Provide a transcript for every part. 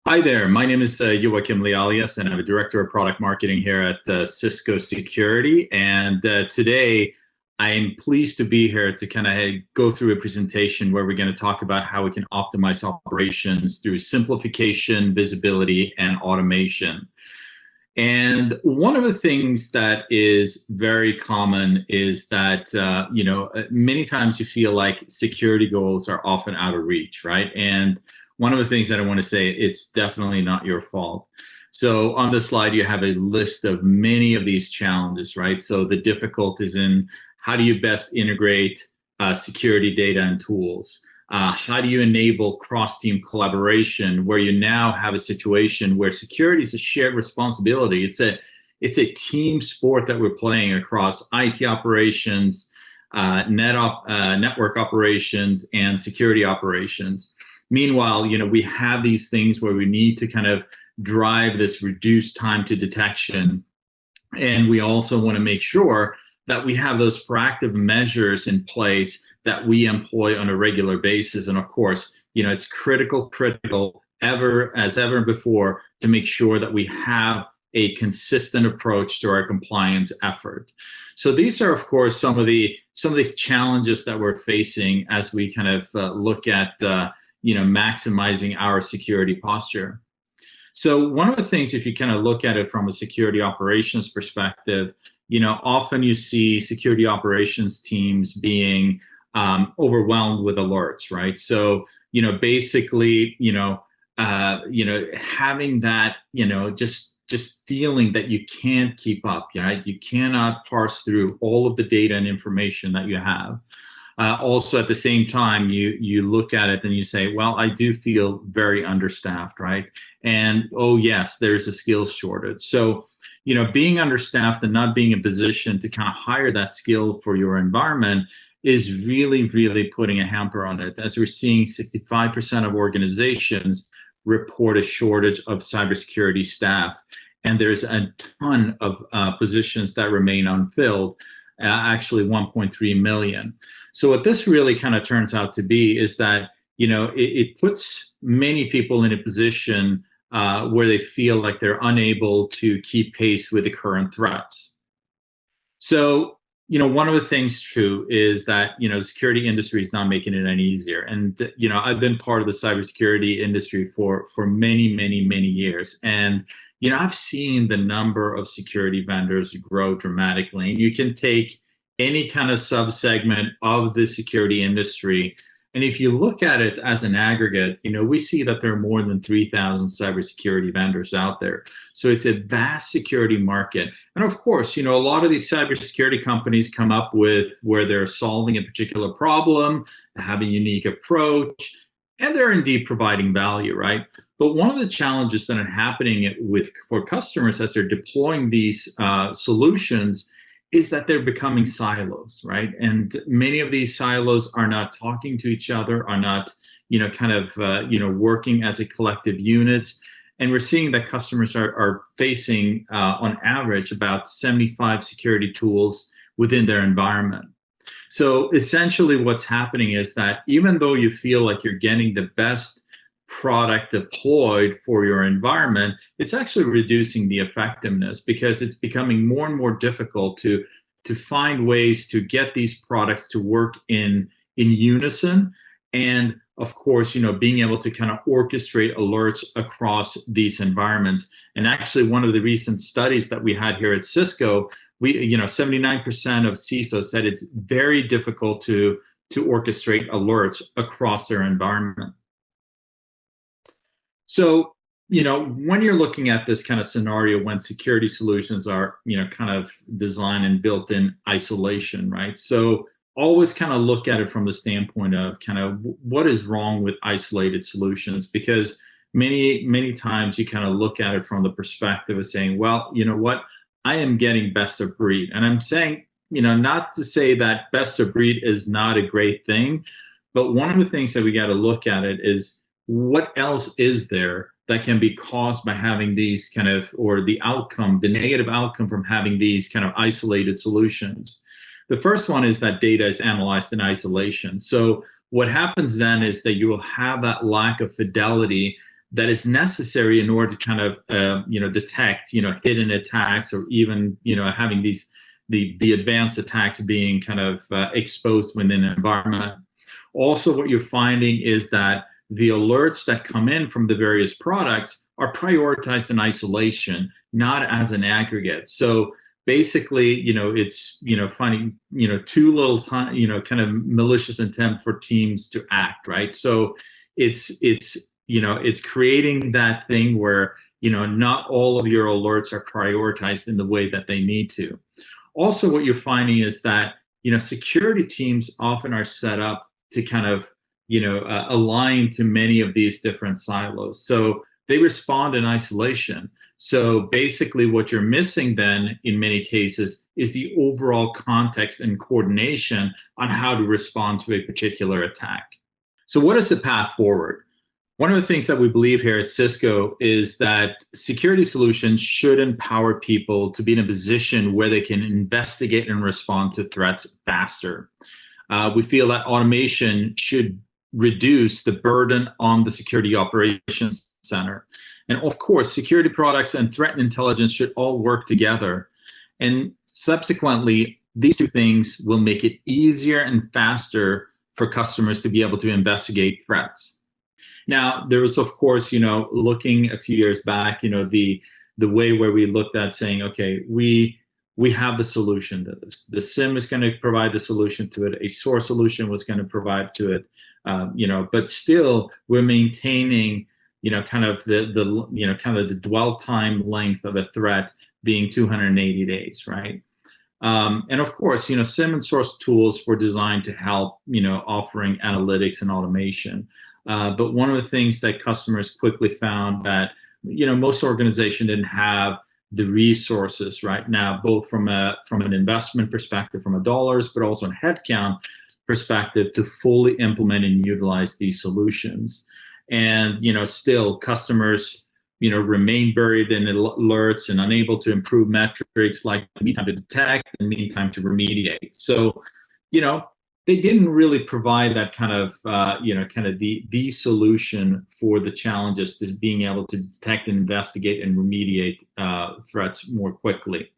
Hi there. My name is Joachim Lealias, and I'm a director of product marketing here at Cisco Security. And today, I am pleased to be here to kind of go through a presentation where we're going to talk about how we can optimize operations through simplification, visibility, and automation. And one of the things that is very common is that many times you feel like security goals are often out of reach, right? And one of the things that I want to say, it's definitely not your fault. So on the slide, you have a list of many of these challenges, right? So the difficulties in how do you best integrate security data and tools? How do you enable cross-team collaboration where you now have a situation where security is a shared responsibility? It's a team sport that we're playing across IT operations, network operations, and security operations. Meanwhile, we have these things where we need to kind of drive this reduced time to detection. And we also want to make sure that we have those proactive measures in place that we employ on a regular basis. And of course, it's critical ever before to make sure that we have a consistent approach to our compliance effort. So these are, of course, some of the challenges that we're facing as we kind of look at maximizing our security posture. So one of the things, if you kind of look at it from a security operations perspective, often you see security operations teams being overwhelmed with alerts, right? So, basically, having that, just feeling that you can't keep up, right? You cannot parse through all of the data and information that you have. Also, at the same time, you look at it and you say, well, I do feel very understaffed, right? And oh yes, there's a skills shortage. So, being understaffed and not being in a position to kind of hire that skill for your environment is really, really putting a hamper on it. As we're seeing, 65% of organizations report a shortage of cybersecurity staff, and there's a ton of positions that remain unfilled. Actually 1.3 million. So what this really kind of turns out to be is that, it puts many people in a position where they feel like they're unable to keep pace with the current threats. So, one of the things true is that, the security industry is not making it any easier. And, I've been part of the cybersecurity industry for many, many, many years. And I've seen the number of security vendors grow dramatically. And you can take any kind of subsegment of the security industry, and if you look at it as an aggregate, we see that there are more than 3,000 cybersecurity vendors out there. So it's a vast security market. And of course, a lot of these cybersecurity companies come up with where they're solving a particular problem, have a unique approach, and they're indeed providing value, right? But one of the challenges that are happening for customers as they're deploying these solutions is that they're becoming silos, right? And many of these silos are not talking to each other, are not, working as a collective unit. And we're seeing that customers are facing, on average, about 75 security tools within their environment. So essentially what's happening is that even though you feel like you're getting the best product deployed for your environment, it's actually reducing the effectiveness because it's becoming more and more difficult to find ways to get these products to work in unison. And of course, being able to kind of orchestrate alerts across these environments. And actually, one of the recent studies that we had here at Cisco, 79% of CISOs said it's very difficult to orchestrate alerts across their environment. So, when you're looking at this kind of scenario, when security solutions are, kind of designed and built in isolation, right? So always kind of look at it from the standpoint of kind of what is wrong with isolated solutions, because many, many times you kind of look at it from the perspective of saying, well, you know what, I am getting best of breed. And I'm saying, not to say that best of breed is not a great thing, but one of the things that we got to look at it is what else is there that can be caused by having these kind of, or the negative outcome from having these kind of isolated solutions. The first one is that data is analyzed in isolation. So what happens then is that you will have that lack of fidelity that is necessary in order to kind of detect hidden attacks, or even having the advanced attacks being kind of exposed within an environment. Also, what you're finding is that the alerts that come in from the various products are prioritized in isolation, not as an aggregate. So basically, it's finding too little time, kind of malicious intent for teams to act, right? So it's creating that thing where not all of your alerts are prioritized in the way that they need to. Also, what you're finding is that security teams often are set up to kind of align to many of these different silos. So they respond in isolation. So basically what you're missing then in many cases is the overall context and coordination on how to respond to a particular attack. So what is the path forward? One of the things that we believe here at Cisco is that security solutions should empower people to be in a position where they can investigate and respond to threats faster. We feel that automation should reduce the burden on the security operations center. And of course, security products and threat intelligence should all work together. And subsequently, these two things will make it easier and faster for customers to be able to investigate threats. Now, there was, of course, looking a few years back, the way where we looked at saying, okay, we have the solution to this. The SIEM is going to provide the solution to it. A SOAR solution was going to provide to it, but still we're maintaining, kind of the dwell time length of a threat being 280 days, right? And of course, SIEM and SOAR tools were designed to help, offering analytics and automation. But one of the things that customers quickly found that, most organizations didn't have the resources right now, both from an investment perspective, from a dollars, but also a headcount perspective, to fully implement and utilize these solutions. And still customers remain buried in alerts and unable to improve metrics like mean time to detect and mean time to remediate. So they didn't really provide that kind of the solution for the challenges to being able to detect and investigate and remediate threats more quickly.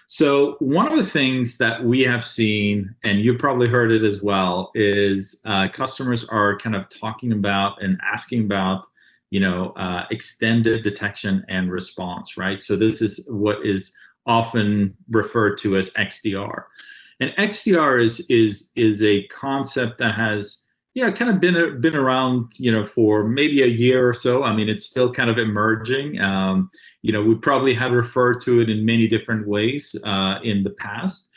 So one of the things that we have seen, and you probably heard it as well, is customers are kind of talking about and asking about extended detection and response, right? So this is what is often referred to as XDR. And XDR is a concept that has kind of been around for maybe a year or so. I mean, it's still kind of emerging. We probably have referred to it in many different ways in the past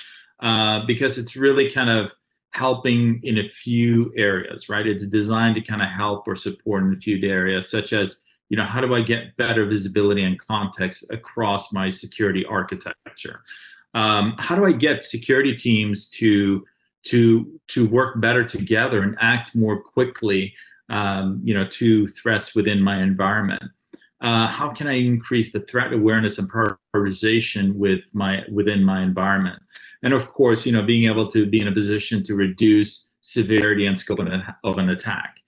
because it's really kind of helping in a few areas, right? It's designed to kind of help or support in a few areas, such as how do I get better visibility and context across my security architecture? How do I get security teams to work better together and act more quickly, to threats within my environment? How can I increase the threat awareness and prioritization within my environment? And of course, being able to be in a position to reduce severity and scope of an attack.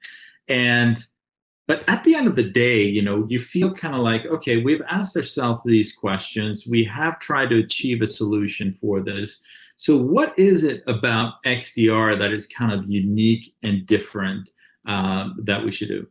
But at the end of the day, you feel kind of like, okay, we've asked ourselves these questions. We have tried to achieve a solution for this. So what is it about XDR that is kind of unique and different that we should do,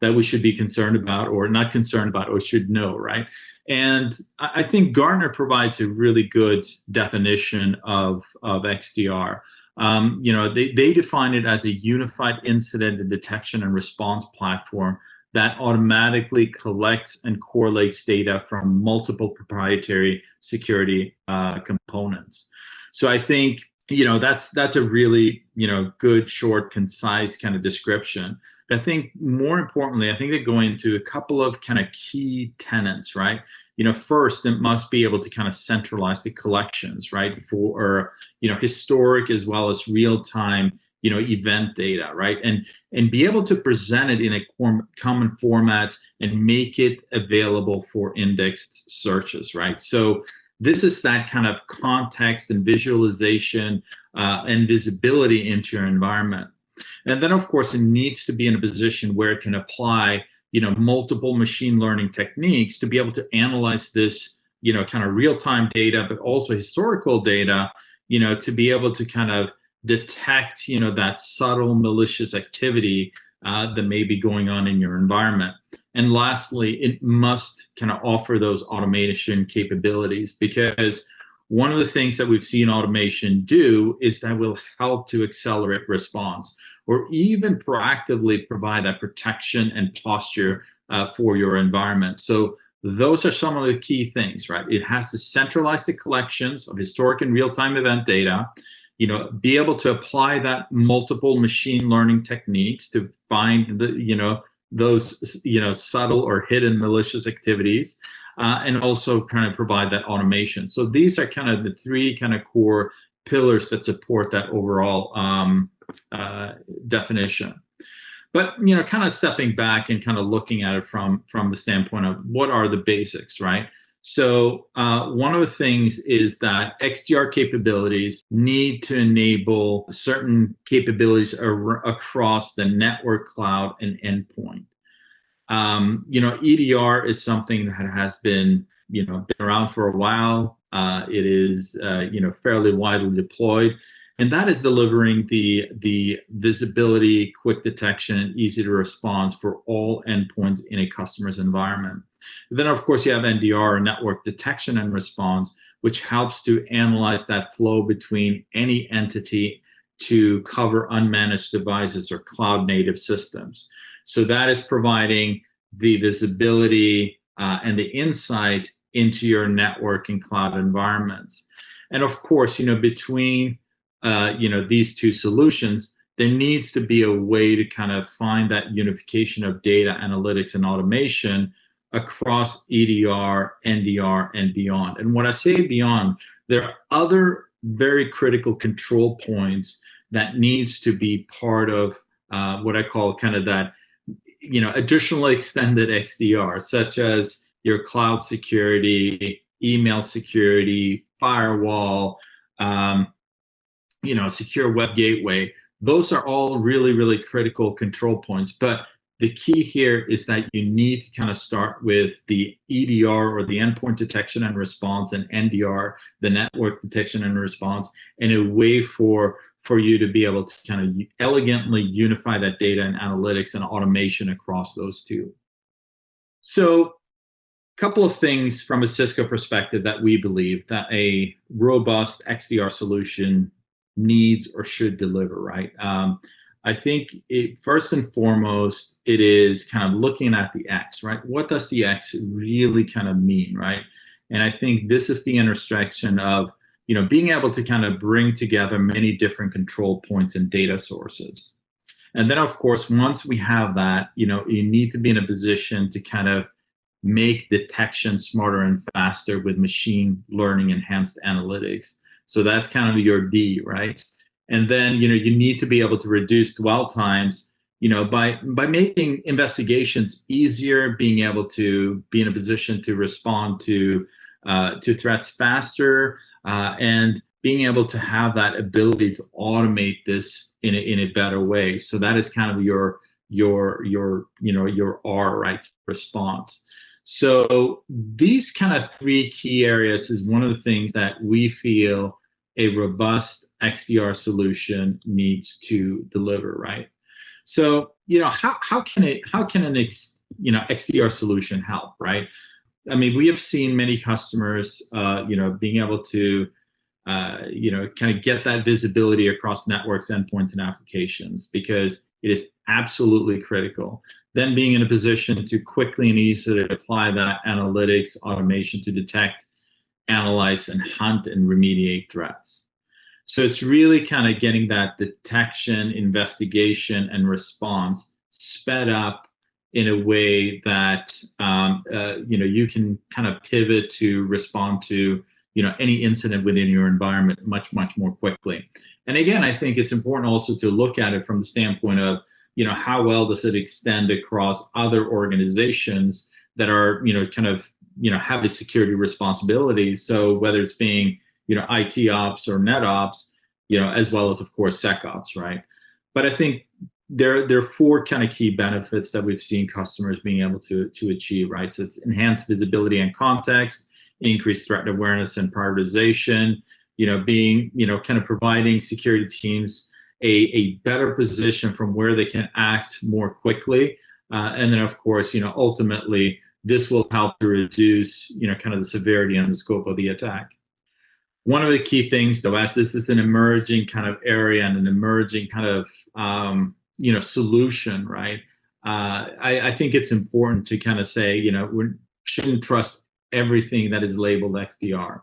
that we should be concerned about or not concerned about or should know, right? And I think Gartner provides a really good definition of XDR. They define it as a unified incident detection and response platform that automatically collects and correlates data from multiple proprietary security components. So I think that's a really good, short, concise kind of description. But I think more importantly, I think they go into a couple of kind of key tenets, right? First, it must be able to kind of centralize the collections, right? For historic as well as real time, event data, right? And be able to present it in a common format and make it available for indexed searches, right? So this is that kind of context and visualization and visibility into your environment. And then, of course, it needs to be in a position where it can apply multiple machine learning techniques to be able to analyze this, kind of real-time data, but also historical data, to be able to kind of detect, that subtle malicious activity that may be going on in your environment. And lastly, it must kind of offer those automation capabilities, because one of the things that we've seen automation do is that will help to accelerate response, or even proactively provide that protection and posture for your environment. So those are some of the key things, right? It has to centralize the collections of historic and real-time event data, be able to apply that multiple machine learning techniques to find those, subtle or hidden malicious activities, and also kind of provide that automation. So these are kind of the three kind of core pillars that support that overall definition. But kind of stepping back and kind of looking at it from the standpoint of what are the basics, right? So one of the things is that XDR capabilities need to enable certain capabilities across the network, cloud, and endpoint. EDR is something that has been around for a while. It is fairly widely deployed, and that is delivering the visibility, quick detection, and easy to respond for all endpoints in a customer's environment. Then, of course, you have NDR, or network detection and response, which helps to analyze that flow between any entity to cover unmanaged devices or cloud-native systems. So that is providing the visibility and the insight into your network and cloud environments. And of course, between these two solutions, there needs to be a way to kind of find that unification of data analytics and automation across EDR, NDR, and beyond. And when I say beyond, there are other very critical control points that needs to be part of what I call kind of that, additional extended XDR, such as your cloud security, email security, firewall, secure web gateway. Those are all really, really critical control points. But the key here is that you need to kind of start with the EDR, or the endpoint detection and response, and NDR, the network detection and response, in a way for you to be able to kind of elegantly unify that data and analytics and automation across those two. So a couple of things from a Cisco perspective that we believe that a robust XDR solution needs or should deliver, right? I think first and foremost, it is kind of looking at the X, right? What does the X really kind of mean, right? And I think this is the intersection of, being able to kind of bring together many different control points and data sources. And then, of course, once we have that, you need to be in a position to kind of make detection smarter and faster with machine learning enhanced analytics. So that's kind of your D, right? And then, you need to be able to reduce dwell times, by making investigations easier, being able to be in a position to respond to threats faster, and being able to have that ability to automate this in a better way. So that is kind of your R, right, response. So these kind of three key areas is one of the things that we feel a robust XDR solution needs to deliver, right? So, how can an XDR solution help, right? I mean, we have seen many customers, being able to, kind of get that visibility across networks, endpoints, and applications, because it is absolutely critical. Then being in a position to quickly and easily apply that analytics automation to detect, analyze, and hunt and remediate threats. So it's really kind of getting that detection, investigation, and response sped up in a way that you can kind of pivot to respond to any incident within your environment much more quickly. And again, I think it's important also to look at it from the standpoint of how well does it extend across other organizations that are kind of have the security responsibilities. So whether it's being IT ops or net ops, as well as, of course, SecOps, right? But I think there are four kind of key benefits that we've seen customers being able to achieve, right? So it's enhanced visibility and context, increased threat awareness and prioritization, being, kind of providing security teams a better position from where they can act more quickly. And then, of course, ultimately, this will help to reduce, kind of the severity and the scope of the attack. One of the key things, though, as this is an emerging kind of area and an emerging kind of, solution, right? I think it's important to kind of say, we shouldn't trust everything that is labeled XDR.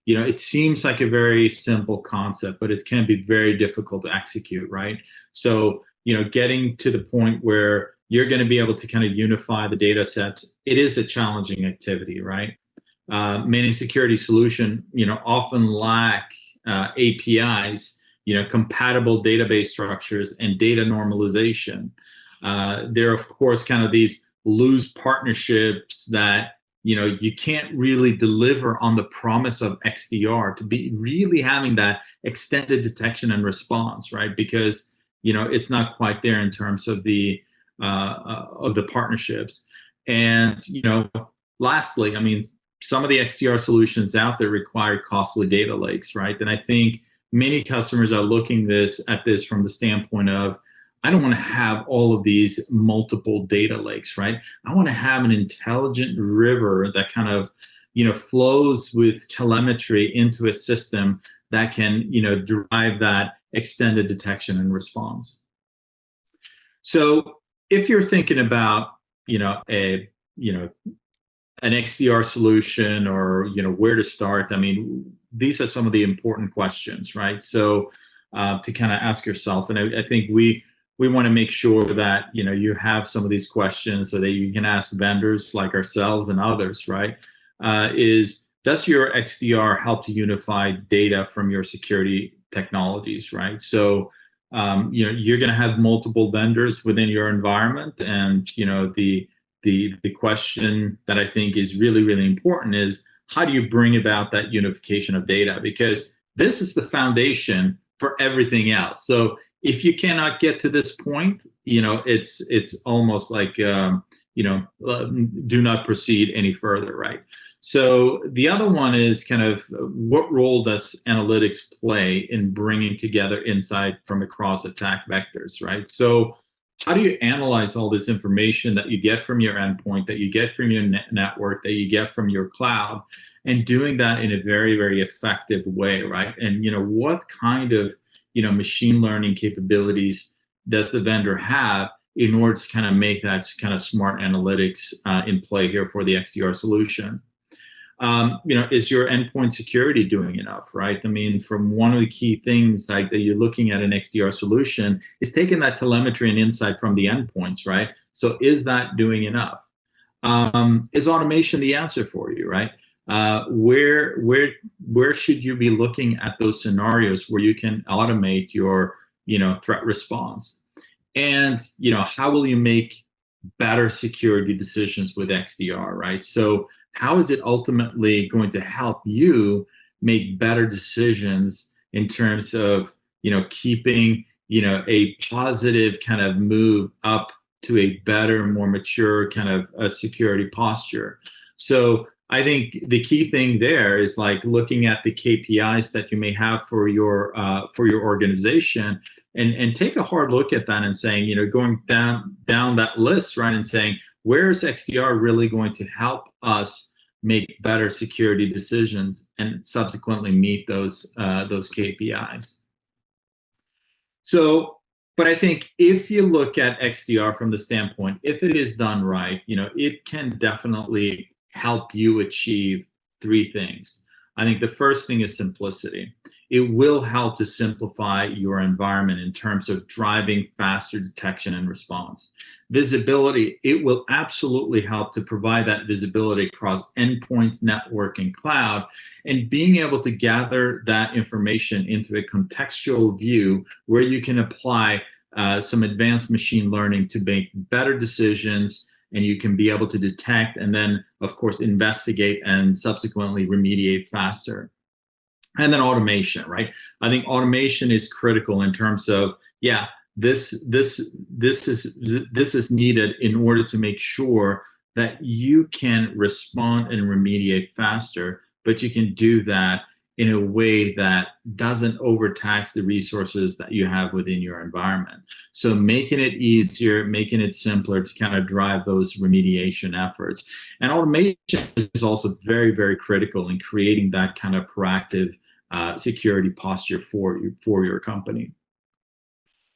It seems like a very simple concept, but it can be very difficult to execute, right? So, getting to the point where you're going to be able to kind of unify the data sets, it is a challenging activity, right? Many security solutions, often lack APIs, compatible database structures and data normalization. There are, of course, kind of these loose partnerships that you can't really deliver on the promise of XDR to be really having that extended detection and response, right? Because it's not quite there in terms of the partnerships. And lastly, I mean, some of the XDR solutions out there require costly data lakes, right? And I think many customers are looking at this from the standpoint of, I don't want to have all of these multiple data lakes, right? I want to have an intelligent river that kind of, flows with telemetry into a system that can, drive that extended detection and response. So if you're thinking about, an XDR solution or, where to start, I mean, these are some of the important questions, right? So to kind of ask yourself, and I think we want to make sure that you have some of these questions so that you can ask vendors like ourselves and others, right? Does your XDR help to unify data from your security technologies, right? So you're going to have multiple vendors within your environment, and the question that I think is really, really important is, how do you bring about that unification of data? Because this is the foundation for everything else. So if you cannot get to this point, it's almost like, do not proceed any further, right? So the other one is kind of, what role does analytics play in bringing together insight from across attack vectors, right? So how do you analyze all this information that you get from your endpoint, that you get from your network, that you get from your cloud, and doing that in a very, very effective way, right? And what kind of machine learning capabilities does the vendor have in order to kind of make that kind of smart analytics in play here for the XDR solution? Is your endpoint security doing enough, right? I mean, from one of the key things like that you're looking at an XDR solution is taking that telemetry and insight from the endpoints, right? So is that doing enough? Is automation the answer for you, right? Where should you be looking at those scenarios where you can automate your threat response? And how will you make better security decisions with XDR, right? So how is it ultimately going to help you make better decisions in terms of keeping a positive kind of move up to a better, more mature kind of a security posture? So I think the key thing there is like looking at the KPIs that you may have for your organization, and take a hard look at that and saying, going down that list, right, and saying, where is XDR really going to help us make better security decisions and subsequently meet those KPIs? So, but I think if you look at XDR from the standpoint, if it is done right, it can definitely help you achieve three things. I think the first thing is simplicity. It will help to simplify your environment in terms of driving faster detection and response. Visibility, it will absolutely help to provide that visibility across endpoints, network, and cloud, and being able to gather that information into a contextual view where you can apply some advanced machine learning to make better decisions, and you can be able to detect and then, of course, investigate and subsequently remediate faster. And then automation, right? I think automation is critical in terms of, this is needed in order to make sure that you can respond and remediate faster, but you can do that in a way that doesn't overtax the resources that you have within your environment. So making it easier, making it simpler to kind of drive those remediation efforts. And automation is also very, very critical in creating that kind of proactive security posture for your company.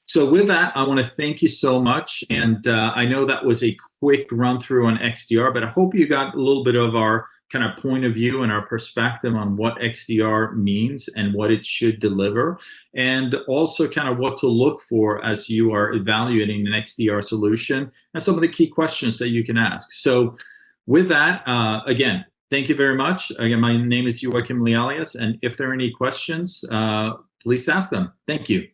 So with that, I want to thank you so much. And I know that was a quick run through on XDR, but I hope you got a little bit of our kind of point of view and our perspective on what XDR means and what it should deliver, and also kind of what to look for as you are evaluating an XDR solution and some of the key questions that you can ask. So with that, again, thank you very much. Again, my name is Joachim Lialias, and if there are any questions, please ask them. Thank you.